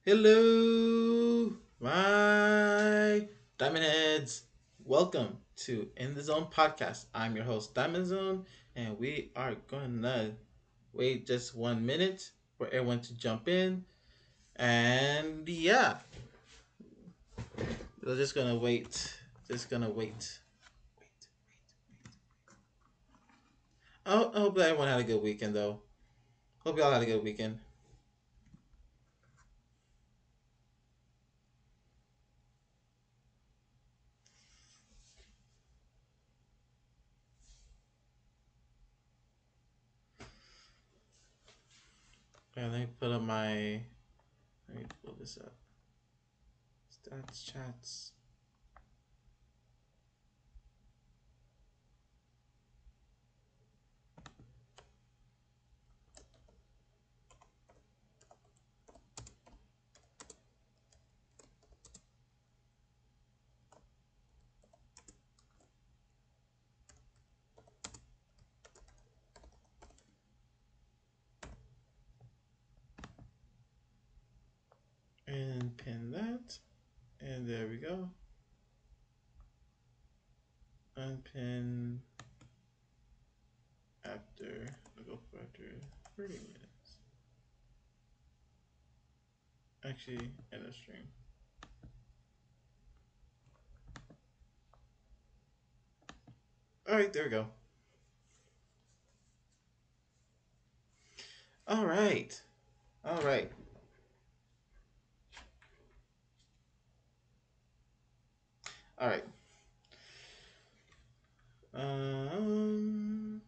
Hello, my Diamond Heads. Welcome to In the Zone podcast. I'm your host, Diamond Zone, and we are gonna wait just 1 minute for everyone to jump in. And yeah, we're just gonna wait. Just gonna wait. I hope that everyone had a good weekend, though. Hope y'all had a good weekend. And let me put up my. Let me pull this up. Stats, chats. And pin that. And there we go. Unpin after I'll go for after 30 minutes. Actually, end of stream. All right, there we go. All right, all right, all right. Um,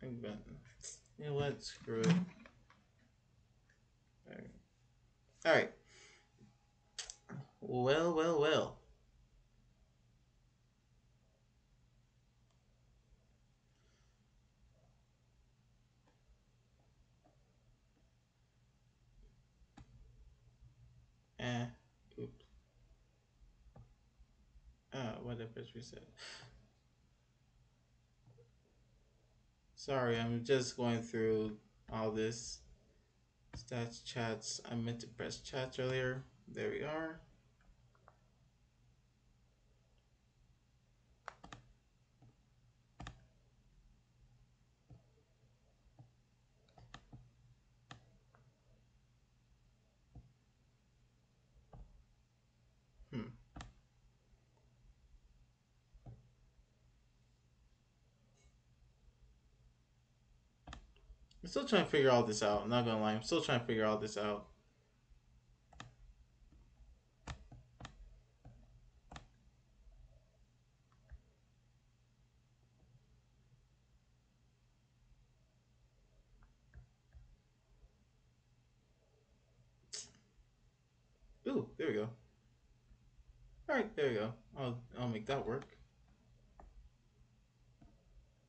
you know what? Screw it. All right. All right. Well, well, well. Eh. Oops. What if it's reset? Sorry, I'm just going through all this stats chats. I meant to press chats earlier. There we are. Hmm. I'm still trying to figure all this out. I'm not gonna lie. I'm still trying to figure all this out. Ooh, there we go. All right, there we go. I'll make that work.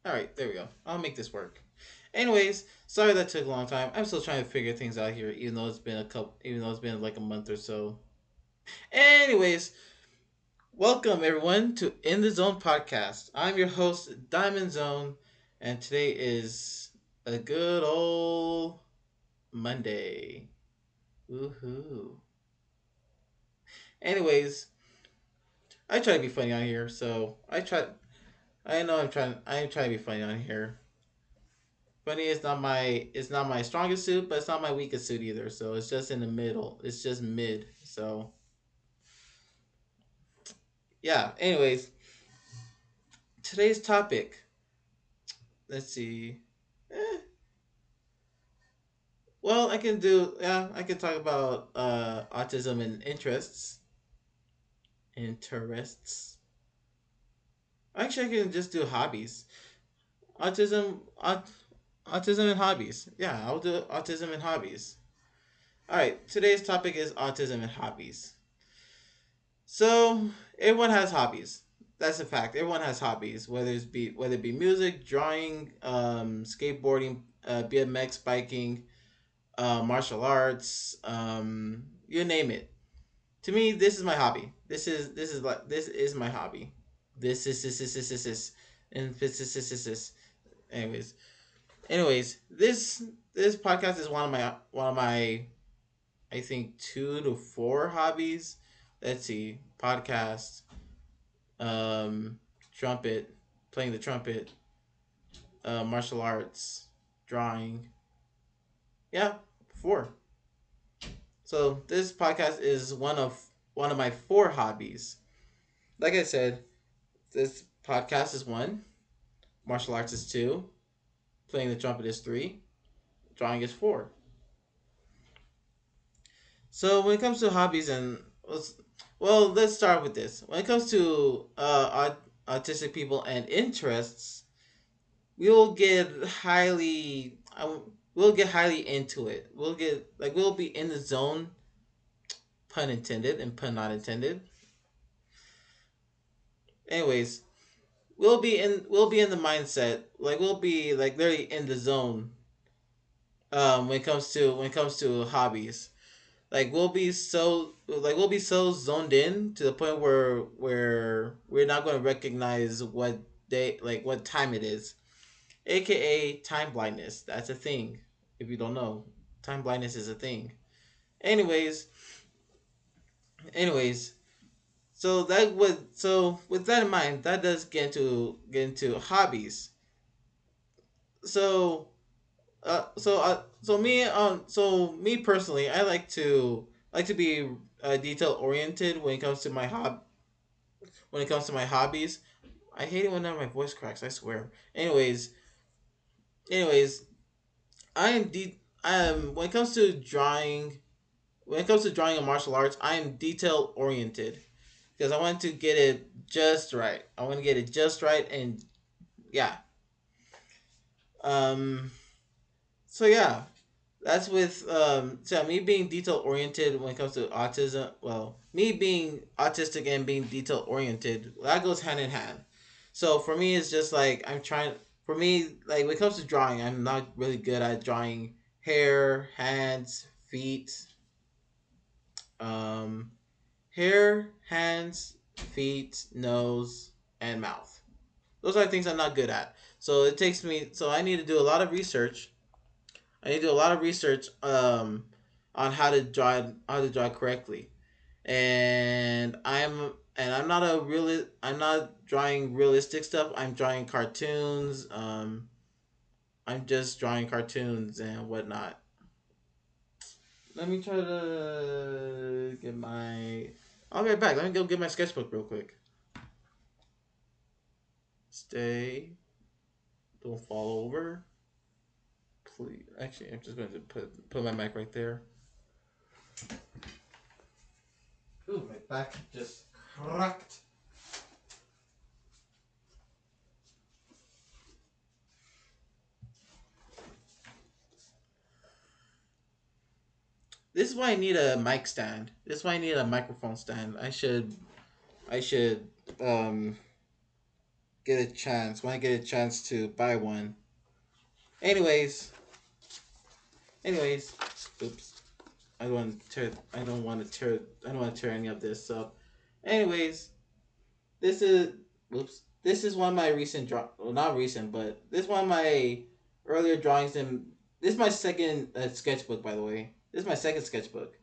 All right, there we go. I'll make this work. Anyways, sorry that took a long time. I'm still trying to figure things out here, even though it's been a couple, even though it's been like a month or so. Anyways, welcome everyone to In the Zone podcast. I'm your host Diamond Zone, and today is a good old Monday. Woohoo! Anyways, I try to be funny on here, so I try. I know I'm trying. I am trying to be funny on here. Funny is not my strongest suit, but it's not my weakest suit either. So it's just in the middle. It's just mid. So yeah. Anyways, today's topic. Let's see. Eh, well, I can do. Yeah, I can talk about autism and interests. Interests. Actually, I can just do hobbies. Autism. Autism and hobbies. Yeah, I'll do autism and hobbies. All right. Today's topic is autism and hobbies. So everyone has hobbies. That's a fact. Everyone has hobbies, whether it be music, drawing, skateboarding, BMX biking, martial arts, you name it. To me, this is my hobby. This is my hobby. This is and this. Anyways, this podcast is one of my I think 2 to 4 hobbies. Let's see, podcast, um, trumpet, playing the trumpet, martial arts, drawing. Yeah, 4. So this podcast is one of my 4 hobbies. Like I said, this podcast is 1, martial arts is 2, playing the trumpet is 3, drawing is 4. So when it comes to hobbies and well, let's start with this. When it comes to autistic people and interests, we'll get highly we'll get highly into it. We'll be in the zone, pun intended and pun not intended. Anyways, we'll be in the mindset, like we'll be like literally in the zone when it comes to hobbies. We'll be so zoned in to the point where we're not going to recognize what time it is, aka time blindness. That's a thing. If you don't know, time blindness is a thing. Anyways, anyways, so with that in mind, that does get into hobbies. So me personally, I like to be detail oriented when it comes to my hobbies. I hate it whenever my voice cracks. I swear. Anyways, I am when it comes to drawing. When it comes to drawing and martial arts, I am detail oriented because I want to get it just right. I want to get it just right, and yeah. Um. So yeah, that's with me being detail oriented when it comes to autism. Well, me being autistic and being detail oriented, that goes hand in hand. So for me, it's just like I'm trying. For me, like when it comes to drawing, I'm not really good at drawing hair, hands, feet, um, hair, hands, feet, nose, and mouth. Those are things I'm not good at. So it takes me. So I need to do a lot of research. I need to do a lot of research on how to draw correctly. And I'm not I'm not drawing realistic stuff. I'm drawing cartoons. I'm just drawing cartoons and whatnot. Let me try to get my. I'll be right back. Let me go get my sketchbook real quick. Stay. Don't fall over. Please. Actually, I'm just going to put my mic right there. Ooh, my back just cracked. This is why I need a mic stand. This is why I need a microphone stand. I should um get a chance when I get a chance to buy one. Anyways, anyways, oops. I don't want to tear any of this up. Anyways, this is this is one of my recent well, not recent, but this is one of my earlier drawings, and this is my second sketchbook, by the way. This is my second sketchbook.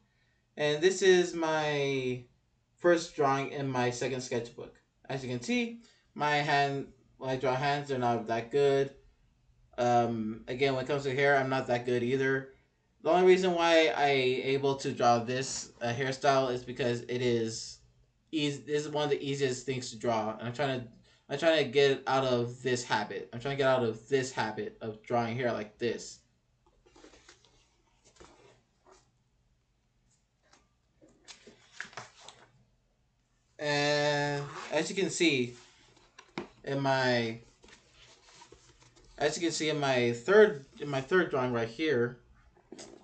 And this is my first drawing in my second sketchbook. As you can see, my hand when I draw hands, they're not that good. Again, when it comes to hair, I'm not that good either. The only reason why I able to draw this hairstyle is because it is easy. This is one of the easiest things to draw, and I'm trying to get out of this habit. I'm trying to get out of this habit of drawing hair like this. And as you can see in my in my third drawing right here,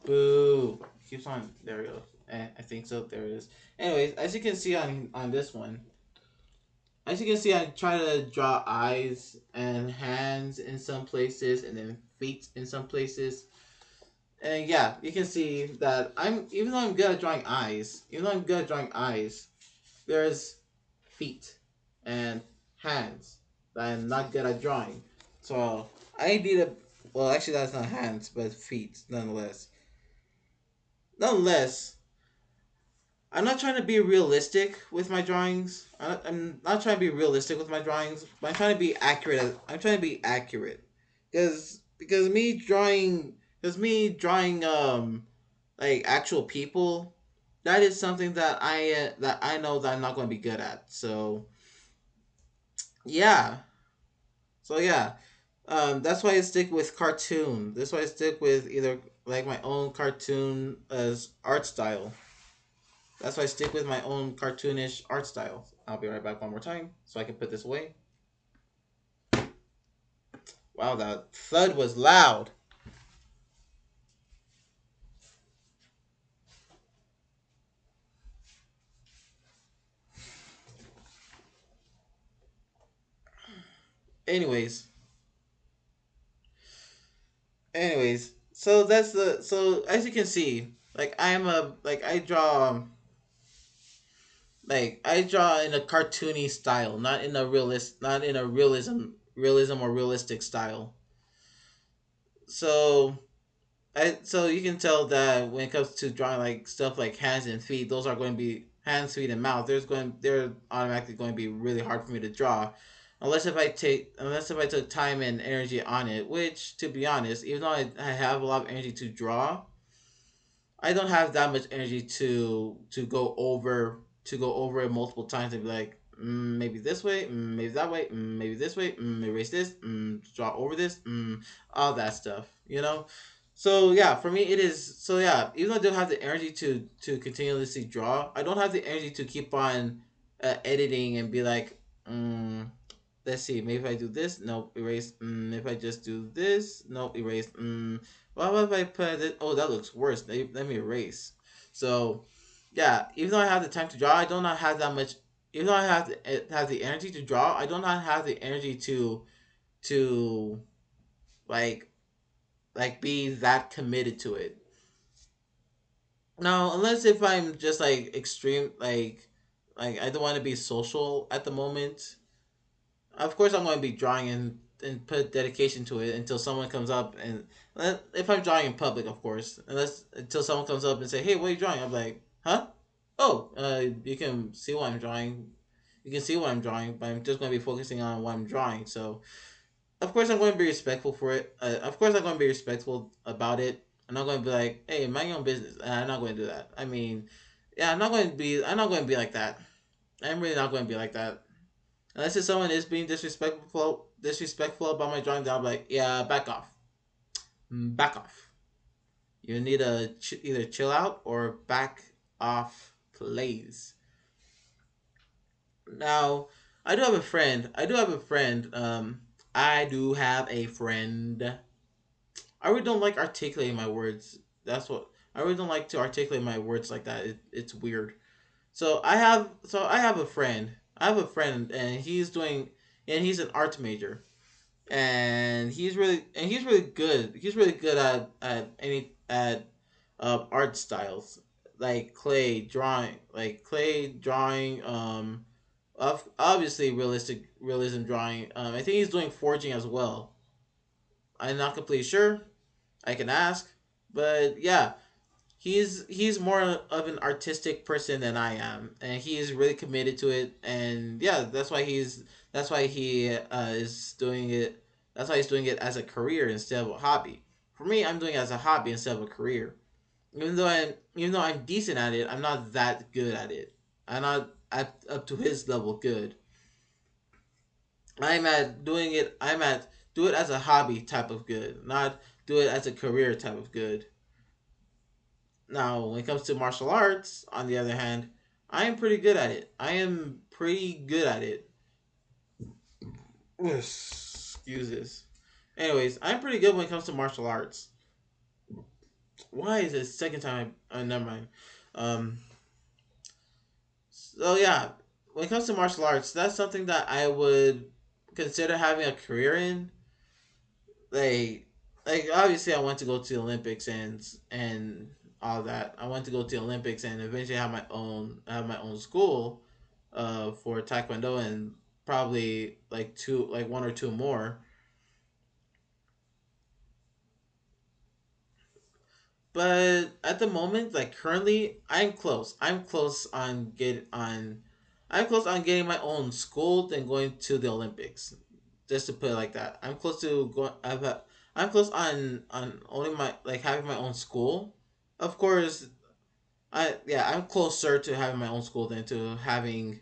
boo, keeps on. There we go. I think so. There it is. Anyways, as you can see on this one, as you can see, I try to draw eyes and hands in some places, and then feet in some places. And yeah, you can see that even though I'm good at drawing eyes, there's feet and hands that I'm not good at drawing. So I need a well, actually that's not hands, but feet nonetheless. nonetheless, I'm not trying to be realistic with my drawings. I'm not trying to be realistic with my drawings, but I'm trying to be accurate. I'm trying to be accurate, because me drawing like actual people, that is something that I know that I'm not going to be good at. Yeah, so yeah, that's why I stick with cartoon. That's why I stick with either like my own cartoon as art style. That's why I stick with my own cartoonish art style. I'll be right back one more time so I can put this away. Wow, that thud was loud. Anyways, so that's the so as you can see, like I draw in a cartoony style, not in a realism or realistic style. So so you can tell that when it comes to drawing like stuff like hands and feet, those are going to be hands, feet, and mouth. They're automatically going to be really hard for me to draw, unless if I took time and energy on it. Which, to be honest, even though I have a lot of energy to draw, I don't have that much energy to go over it multiple times and be like, maybe this way, maybe that way, maybe this way, erase this, draw over this, all that stuff, you know. So yeah, for me it is. So yeah, even though I don't have the energy to continuously draw, I don't have the energy to keep on editing and be like, let's see, maybe if I do this, nope, erase. If I just do this, nope, erase. What if I put it? Oh, that looks worse. Let me erase. So, yeah, even though I have the time to draw, I do not have that much. Even though I have the energy to draw, I do not have the energy to like be that committed to it. Now, unless if I'm just like extreme, I don't want to be social at the moment. Of course, I'm going to be drawing and put dedication to it until someone comes up and if I'm drawing in public, of course, unless until someone comes up and say, "Hey, what are you drawing?" I'm like, "Huh? Oh, you can see what I'm drawing. You can see what I'm drawing, but I'm just going to be focusing on what I'm drawing." So, of course, I'm going to be respectful for it. Of course, I'm going to be respectful about it. I'm not going to be like, "Hey, mind your own business." I'm not going to do that. I mean, yeah, I'm not going to be. I'm not going to be like that. I'm really not going to be like that. Unless if someone is being disrespectful about my drawing, then I'll be like, yeah, back off, back off. You need to either chill out or back off, please. Now, I do have a friend. I do have a friend. I do have a friend. I really don't like articulating my words. That's what I really don't like to articulate my words like that. It's weird. So I have a friend. I have a friend, and he's an art major, and he's really good. He's really good at art styles like clay drawing. Obviously realism drawing. I think he's doing forging as well. I'm not completely sure. I can ask, but yeah, he's more of an artistic person than I am, and he is really committed to it. And yeah, that's why he is doing it. That's why he's doing it as a career instead of a hobby. For me, I'm doing it as a hobby instead of a career. Even though I'm decent at it, I'm not that good at it. I'm not up to his level good. I'm at do it as a hobby type of good, not do it as a career type of good. Now, when it comes to martial arts, on the other hand, I am pretty good at it. I am pretty good at it. Excuse this. Anyways, I'm pretty good when it comes to martial arts. Why is it second time? Never mind. Um. So yeah, when it comes to martial arts, that's something that I would consider having a career in. Like, obviously, I want to go to the Olympics and all that. I want to go to the Olympics and eventually have my own school, for Taekwondo and probably like one or two more. but at the moment, like currently, I'm close. I'm close on getting my own school and going to the Olympics. Just to put it like that, I'm close to going. I'm close on owning my like having my own school. Of course, I'm closer to having my own school than to having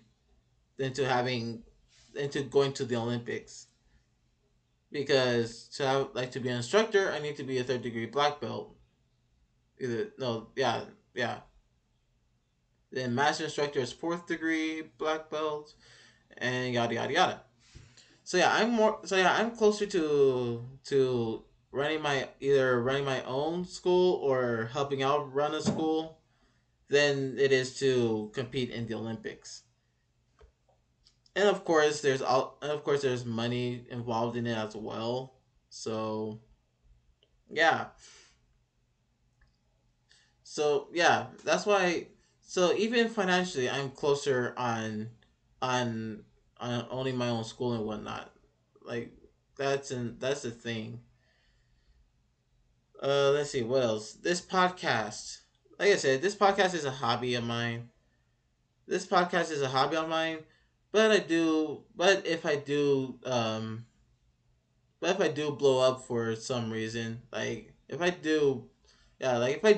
than to going to the Olympics, because to be an instructor, I need to be a third degree black belt. Either no, yeah, yeah. Then master instructor is fourth degree black belt, and yada yada yada. I'm closer to running my own school or helping out run a school than it is to compete in the Olympics. And of course there's money involved in it as well. So yeah, that's why. So even financially, I'm closer on on owning my own school and whatnot. Like that's the thing. Let's see what else. This podcast, like I said, this podcast is a hobby of mine. This podcast is a hobby of mine, but but if I do blow up for some reason, like if I do, yeah, like if I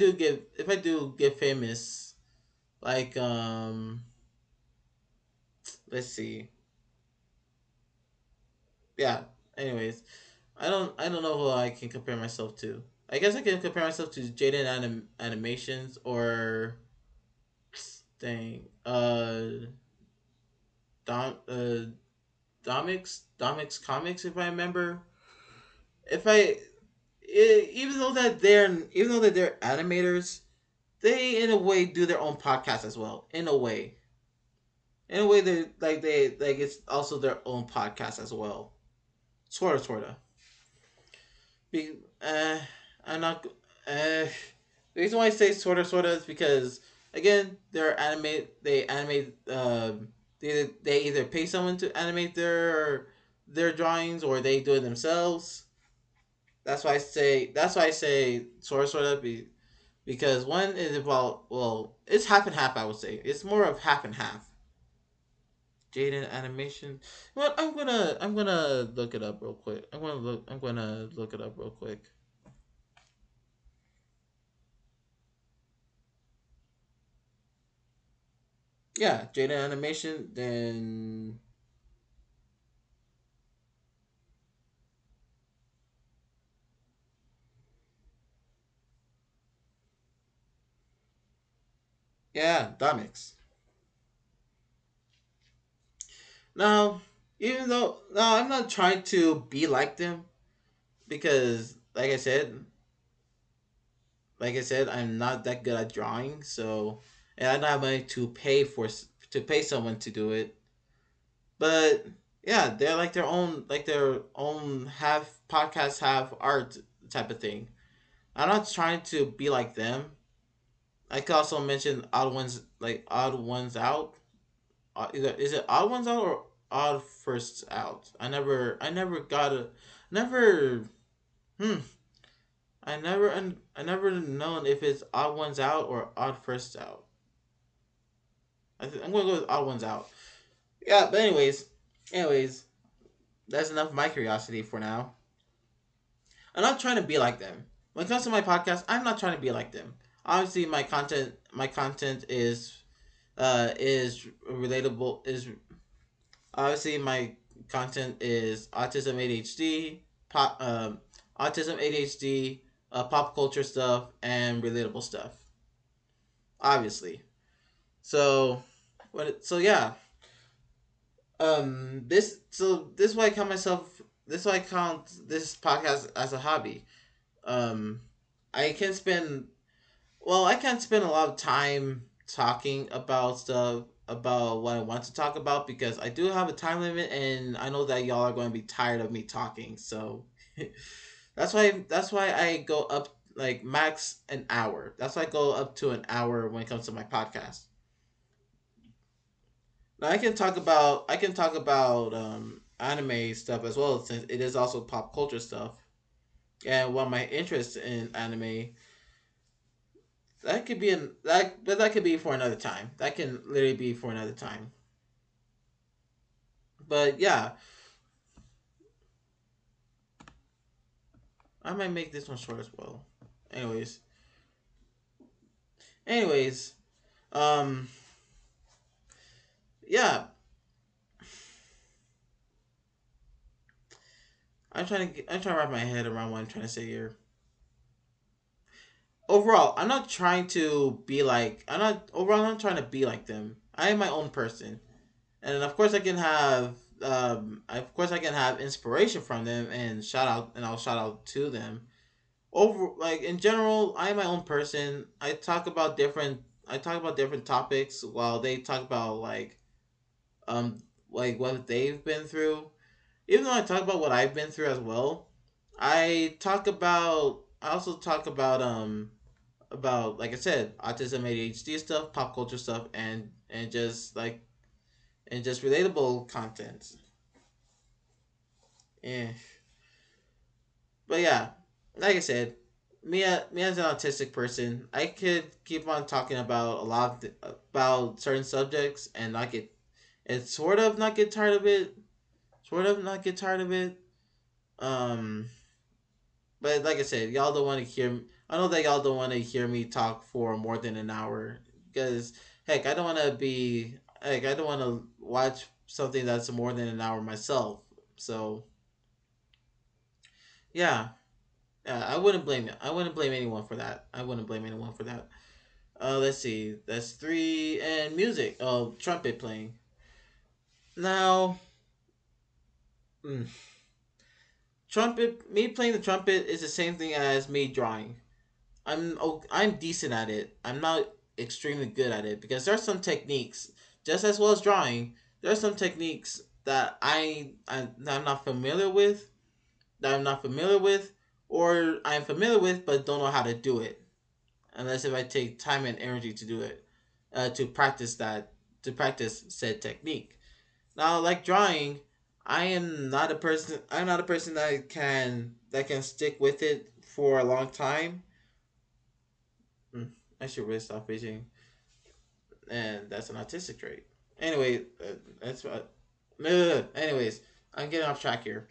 do get famous, like let's see, yeah. Anyways, I don't know who I can compare myself to. I guess I can compare myself to Animations or dang Dom Domix Comics, if I remember. If I Even though that they're animators, they in a way do their own podcast as well. In a way they like it's also their own podcast as well. Sorta. Be, I'm not. The reason why I say sorta is because again they're animate. They animate. They either pay someone to animate their drawings or they do it themselves. That's why I say sorta because one is about, well, it's half and half. I would say it's more of half and half. Jaden animation. Well, I'm gonna look it up real quick. I'm gonna look it up real quick. Yeah, Jaden animation. Then yeah, Domix. Now, now I'm not trying to be like them because, like I said, I'm not that good at drawing. So, and I don't have money to pay someone to do it. But yeah, they're like their own half podcast, half art type of thing. I'm not trying to be like them. I could also mention odd ones out. Either is it odd ones out or odd first out? I never got a, never. Hmm. I never known if it's odd ones out or odd first out. I'm gonna go with odd ones out. Yeah, but anyways, that's enough of my curiosity for now. I'm not trying to be like them. When it comes to my podcast, I'm not trying to be like them. Obviously, my content is relatable. Is Obviously my content is autism, ADHD, pop culture stuff, and relatable stuff. Obviously, so yeah. This is why I count myself. This is why I count this podcast as a hobby. Um, I can spend I can't spend a lot of time talking about stuff about what I want to talk about because I do have a time limit and I know that y'all are going to be tired of me talking. So that's why I go up like max an hour. That's why I go up to an hour when it comes to my podcast. Now I can talk about anime stuff as well since it is also pop culture stuff. And one of my interests in anime That could be an that, but that could be for another time. That can literally be for another time. But yeah, I might make this one short as well. Anyways, anyways, um, yeah, I'm trying to wrap my head around what I'm trying to say here. Overall, I'm not trying to be like I'm not trying to be like them. I am my own person, and of course I can have of course I can have inspiration from them and shout out and I'll shout out to them. Over like in general, I am my own person. I talk about different topics while they talk about um like what they've been through. Even though I talk about what I've been through as well, I also talk about like I said, autism, ADHD stuff, pop culture stuff, and just relatable content. Yeah, but yeah, like I said, me as an autistic person, I could keep on talking about about certain subjects and not get and sort of not get tired of it, sort of not get tired of it. Um, but like I said, y'all don't want to hear. I know that y'all don't want to hear me talk for more than an hour because heck, I don't want to be like I don't want to watch something that's more than an hour myself. So yeah, I wouldn't blame you. I wouldn't blame anyone for that. I wouldn't blame anyone for that. Let's see. That's three and music. Oh, trumpet playing. Now, mm, trumpet. Me playing the trumpet is the same thing as me drawing. I'm decent at it. I'm not extremely good at it because there's some techniques, just as well as drawing. There's some techniques that that I'm not familiar with, that I'm not familiar with, or I'm familiar with but don't know how to do it unless if I take time and energy to do it, to practice to practice said technique. Now, like drawing, I am not a person. I'm not a person that can stick with it for a long time. I should really stop fishing, and that's an autistic trait. Anyway, that's what. Anyways, I'm getting off track here.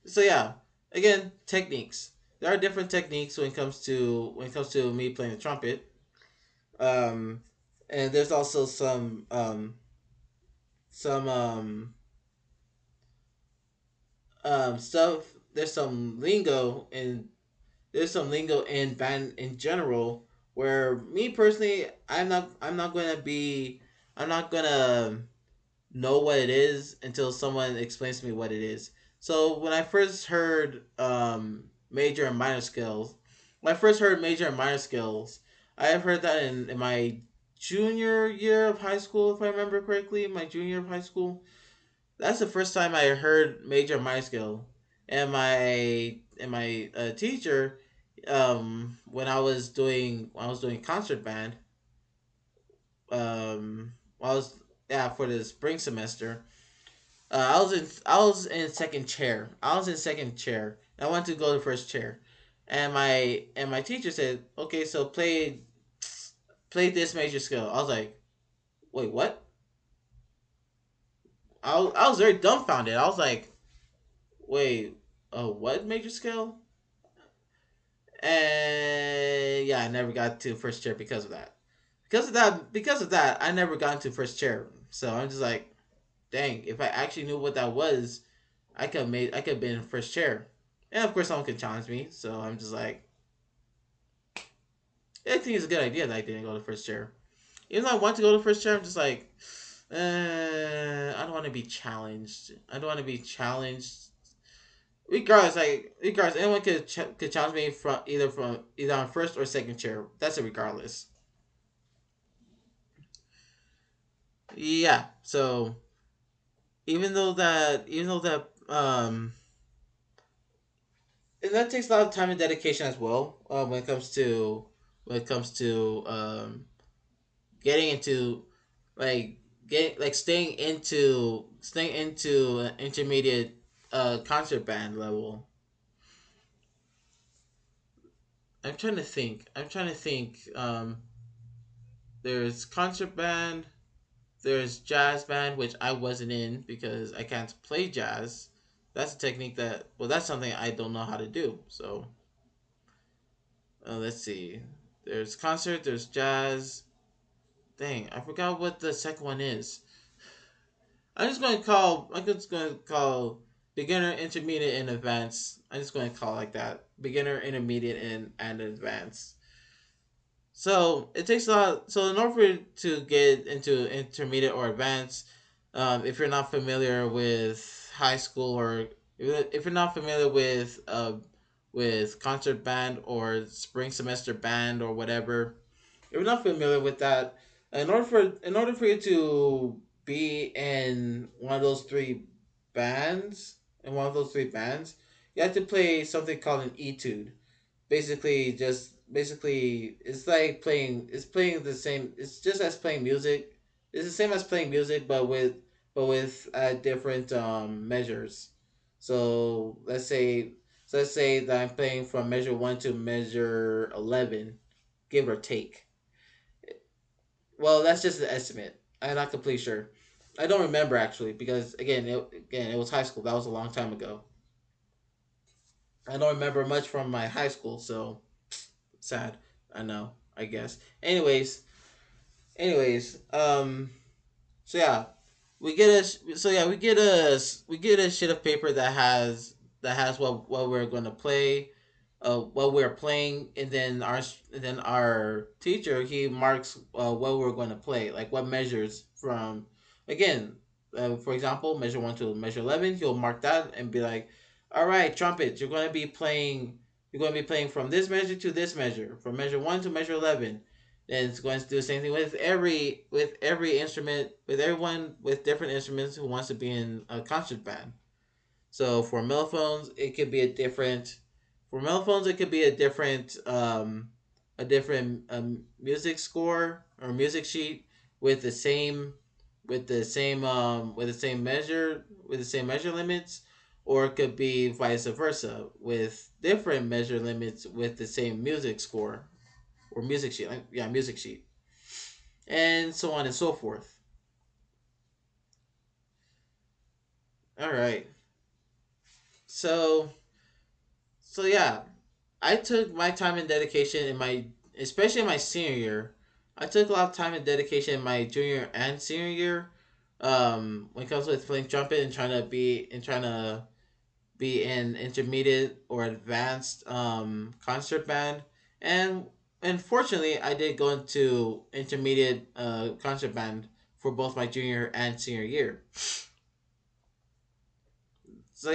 So yeah, again, techniques. There are different techniques when it comes to me playing the trumpet. Um, and there's also some stuff. There's some lingo in there's some lingo in band in general where me personally I'm not gonna know what it is until someone explains to me what it is. So when I first heard major and minor scales, when I first heard major and minor scales, I have heard that in my junior year of high school, if I remember correctly, my junior year of high school. That's the first time I heard major and minor scale, and my teacher, when I was doing concert band, I was yeah for the spring semester. I was in second chair. I was in second chair. I wanted to go to first chair, and my teacher said, "Okay, so play this major scale." I was like, "Wait, what?" I was very dumbfounded. I was like, "Wait, what major scale?" And yeah, I never got to first chair because of that. Because of that, I never got into first chair. So I'm just like, dang, if I actually knew what that was, I could have been in first chair. And of course someone could challenge me, so I'm just like I think it's a good idea that I didn't go to first chair. Even though I want to go to first chair, I'm just like I don't want to be challenged. I don't want to be challenged. Regardless, anyone could challenge me from either on first or second chair. That's a regardless. Yeah. So even though that and that takes a lot of time and dedication as well. When it comes to getting into like staying into an intermediate concert band level. I'm trying to think. I'm trying to think. There's concert band. There's jazz band, which I wasn't in because I can't play jazz. That's a technique that, well, that's something I don't know how to do. So let's see. There's concert. There's jazz. Dang, I forgot what the second one is. I'm just going to call. I'm just going to call beginner, intermediate, and advanced. I'm just going to call it like that. Beginner, intermediate, and advanced. So it takes a lot. So in order for you to get into intermediate or advanced, if you're not familiar with high school, or if you're not familiar with concert band or spring semester band or whatever, if you're not familiar with that, in order for you to be in one of those three bands, you have to play something called an etude. Basically it's playing the same, it's just as playing music. It's the same as playing music, but with different measures. So let's say that I'm playing from measure 1 to measure 11, give or take. Well, that's just an estimate. I'm not completely sure. I don't remember actually, because again, it was high school. That was a long time ago. I don't remember much from my high school, so sad. I know. I guess. Anyways. So yeah, we get a sheet of paper that has what we're gonna play, what we're playing, and then our teacher, he marks what we're going to play, like what measures from, again, for example, measure 1 to measure 11. He'll mark that and be like, all right, trumpet, you're going to be playing from this measure to this measure, from measure 1 to measure 11. Then it's going to do the same thing with every instrument, with everyone with different instruments who wants to be in a concert band. So for mellophones, it could be a different music score or music sheet with the same measure limits, or it could be vice versa with different measure limits with the same music score or music sheet. Yeah, music sheet, and so on and so forth. All right. So so yeah, I took my time and dedication especially in my senior year. I took a lot of time and dedication in my junior and senior year. When it comes with playing trumpet and trying to be in intermediate or advanced concert band, and fortunately, I did go into intermediate concert band for both my junior and senior year. So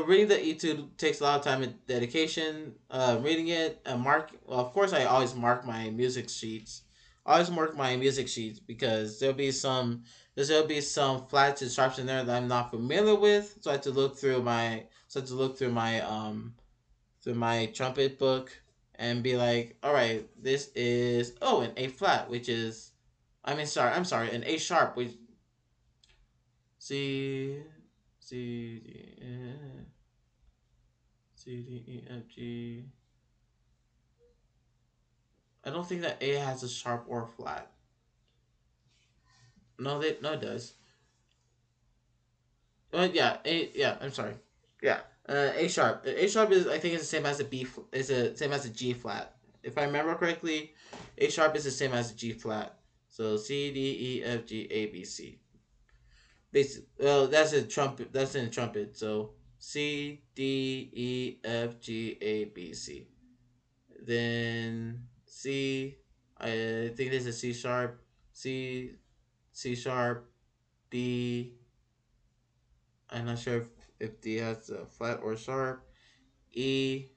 reading the etude takes a lot of time and dedication. Reading it and well, of course, I always mark my music sheets. I always mark my music sheets because there'll be some flats and sharps in there that I'm not familiar with. So I have to look through my trumpet book and be like, all right, this is, an A flat, which is, I'm sorry, an A sharp, which C C C D E F G. I don't think that A has a sharp or flat. No, it does. Yeah, A. Yeah, I'm sorry. Yeah, A sharp. A sharp is, I think, is the same as a is the same as a G flat. If I remember correctly, A sharp is the same as a G flat. So C D E F G A B C. Well, that's a trumpet. That's in a trumpet. So C D E F G A B C. Then C, I think this is C sharp, C, C sharp, D. I'm not sure if D has a flat or sharp. E,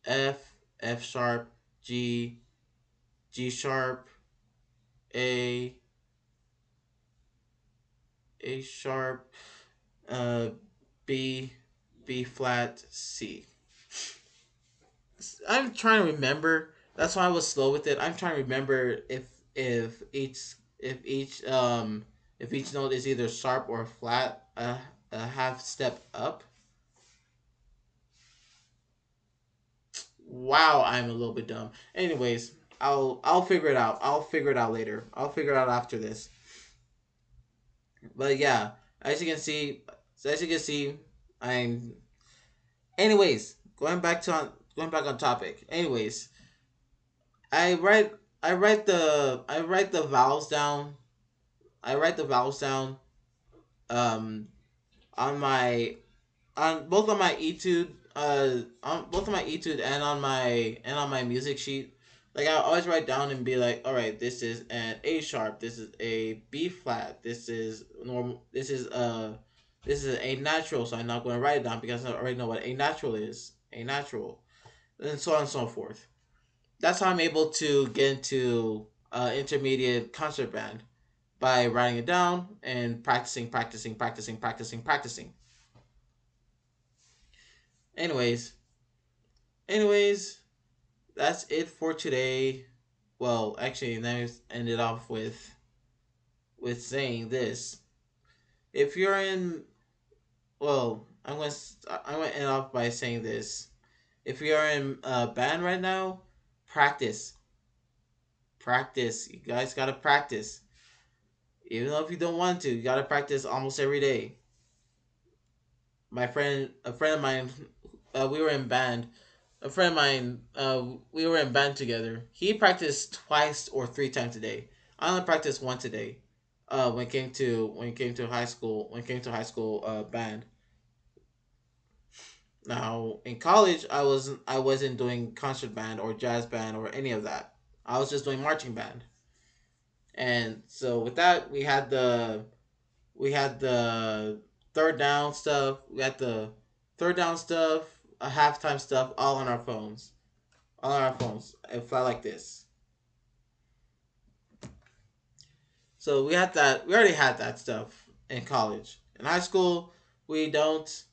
F, F sharp, G, G sharp, A, A sharp, uh, B, B flat, C. I'm trying to remember. That's why I was slow with it. I'm trying to remember if each if each um if each note is either sharp or flat, a half step up. Wow, I'm a little bit dumb. Anyways, I'll figure it out. I'll figure it out later. I'll figure it out after this. But yeah, as you can see, as you can see, I'm. Anyways, going back on topic. Anyways, I write I write the vowels down. I write the vowels down. Um, on my on both on my etude on both on my etude and on my music sheet. Like I always write down and be like, all right, this is an A sharp, this is a B flat, this is normal, this is a natural. So I'm not going to write it down because I already know what a natural is, a natural, and so on and so forth. That's how I'm able to get into intermediate concert band, by writing it down and practicing. Anyways, anyways, that's it for today. Well, actually, let me end it off with saying this. If you're in, well, I'm gonna end off by saying this. If you're in a band right now, practice, practice. You guys gotta practice. Even though if you don't want to, you gotta practice almost every day. A friend of mine, we were in band. A friend of mine, we were in band together. He practiced twice or three times a day. I only practiced once a day. When it came to high school, band. Now in college, I wasn't doing concert band or jazz band or any of that. I was just doing marching band. And so with that, we had the third down stuff. We had the third down stuff, a halftime stuff, all on our phones. All on our phones. It felt like this. So we had that. We already had that stuff in college. In high school, we don't.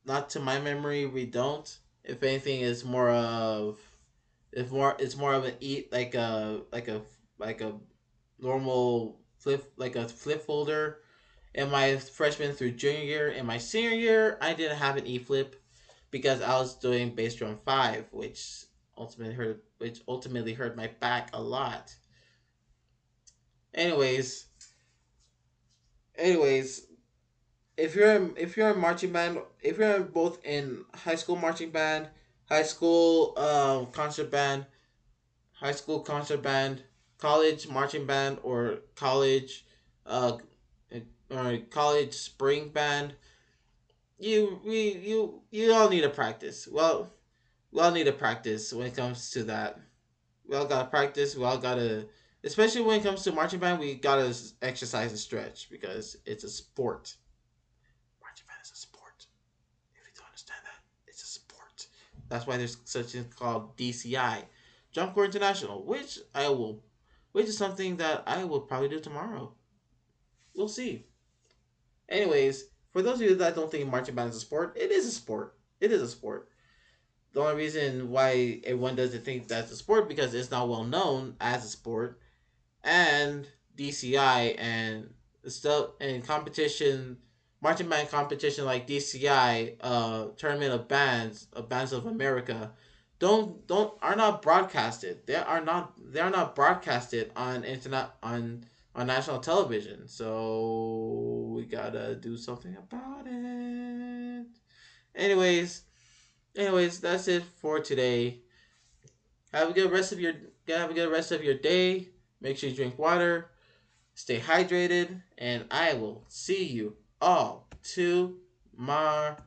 Not to my memory, we don't. If anything, it's more of an eat like a normal flip folder. In my freshman through junior year, in my senior year, I didn't have an E flip because I was doing bass drum 5, which ultimately hurt my back a lot. Anyways, anyways, if you're in marching band, if you're both in high school marching band, high school concert band, high school concert band, college marching band, uh or college spring band, you all need to practice. Well, we all need to practice when it comes to that. We all gotta practice. We all gotta, especially when it comes to marching band, we gotta exercise and stretch because it's a sport. Marching band is a sport. If you don't understand that, it's a sport. That's why there's such thing called DCI, Jump Corps International, which is something that I will probably do tomorrow. We'll see. Anyways, for those of you that don't think marching band is a sport, it is a sport. It is a sport. The only reason why everyone doesn't think that's a sport because it's not well known as a sport, and DCI and stuff and competition, marching band competition like DCI, tournament of bands of America, don't are not broadcasted. They are not broadcasted on internet on national television. So we gotta do something about it. Anyways, that's it for today. Have a good rest of your have a good rest of your day. Make sure you drink water, stay hydrated, and I will see you all tomorrow.